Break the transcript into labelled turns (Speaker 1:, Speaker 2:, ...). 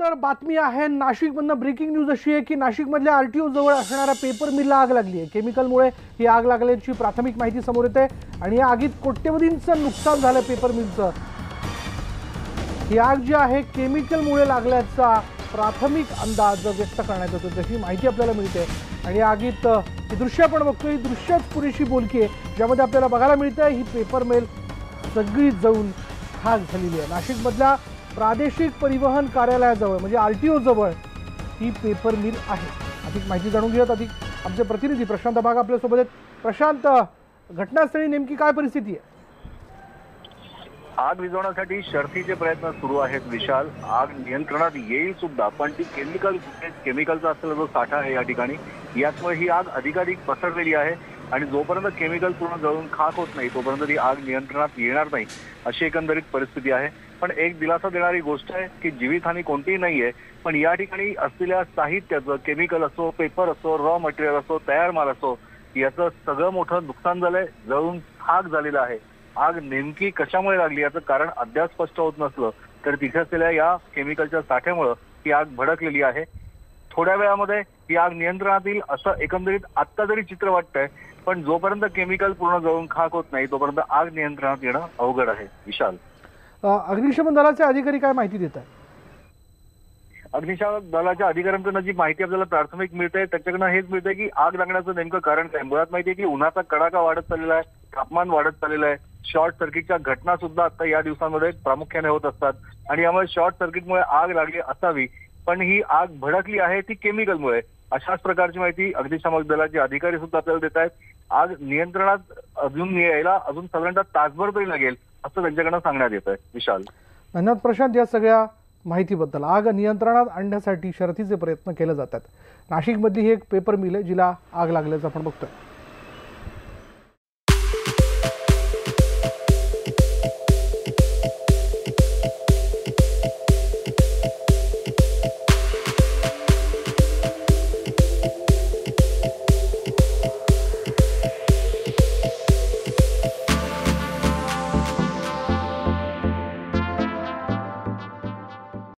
Speaker 1: तर बातमी आहे नाशिकमधनं ब्रेकिंग न्यूज अशी आहे की नाशिकमधल्या आरटीओ जवळ असणाऱ्या पेपर मिलला आग लागली आहे। केमिकलमुळे ही आग लागल्याची प्राथमिक माहिती समोर येते आणि या आगीत कोट्यवधींचं नुकसान झालं पेपर मिलचं। ही आग जी आहे केमिकलमुळे लागल्याचा प्राथमिक अंदाज व्यक्त करण्यात येतो, तशी माहिती आपल्याला मिळते। आणि आगीत ही दृश्य आपण बघतोय, ही दृश्यच पुरेशी बोलकी आहे ज्यामध्ये आपल्याला बघायला मिळतं ही पेपर मिल सगळी जळून खाक झालेली आहे। नाशिकमधल्या प्रादेशिक परिवहन कार्यालयाजवळ म्हणजे आरटीओ जवळ ही पेपर मिल आहे। अधिक माहिती जाणून घेऊयात, अधिक आमचे प्रतिनिधी प्रशांत बाग आपल्या सोबत आहेत। प्रशांत, घटनास्थळी नेमकी काय परिस्थिती आहे?
Speaker 2: आग विझवण्यासाठी शर्थीचे प्रयत्न सुरू आहेत विशाल। आग नियंत्रणात येईल सुद्धा, पण ती केमिकलचा असलेला जो साठा आहे या ठिकाणी, याचमुळे ही आग अधिकाधिक पसरलेली आहे आणि जोपर्यंत केमिकल पूर्ण जळून खाक होत नाही तोपर्यंत ती आग नियंत्रणात येणार नाही, अशी एकंदरीत परिस्थिती आहे। पण एक दिलासा देणारी गोष्ट आहे की जीवितहानी कोणतीही नाहीये, पण या ठिकाणी असलेल्या साहित्याचं, केमिकल असो, पेपर असो, रॉ मटेरियल असो, तयार माल असो, याचं सगळं मोठं नुकसान झालंय, जळून खाक झालेलं आहे। आग नेमकी कशामुळे लागली याचं कारण अद्याप स्पष्ट होत नसलं तर तिथे असलेल्या या केमिकलच्या साठ्यामुळे ही आग भडकलेली आहे। थोड्या वेळामध्ये ही आग नियंत्रणात येईल असं एकंदरीत आत्ता जरी चित्र वाटतंय, पण जोपर्यंत केमिकल पूर्ण जळून खाक होत नाही तोपर्यंत आग नियंत्रणात येणं अवघड आहे विशाल।
Speaker 1: अग्निशमन दलाचे अधिकारी काय माहिती देत आहेत?
Speaker 2: अग्निशमन दलाच्या अधिकाऱ्यांकडून जी माहिती आपल्याला प्राथमिक मिळते त्याच्याकडनं हेच मिळते की आग लागण्याचं नेमकं कारण काय। मुळात माहिती आहे की उन्हाचा कडाका वाढत चाललेला आहे, तापमान वाढत चाललेलं आहे, शॉर्ट सर्किटच्या घटना सुद्धा आता या दिवसांमध्ये प्रामुख्याने होत असतात आणि यामुळे शॉर्ट सर्किटमुळे आग लागली असावी, पण ही आग भडकली आहे ती केमिकलमुळे, अशाच प्रकारची माहिती अग्निशमन दलाचे अधिकारी सुद्धा आपल्याला देत आहेत। आग नियंत्रणात अजून यायला अजून साधारणतः तासभर तरी लागेल असं त्यांच्याकडनं सांगण्यात येत आहे विशाल।
Speaker 1: धन्यवाद प्रशांत या सगळ्या माहितीबद्दल। आग नियंत्रणात आणण्यासाठी शर्थीचे प्रयत्न केले जातात। नाशिकमधली ही एक पेपर मिल आहे जिला आग लागल्याचं आपण बघतोय।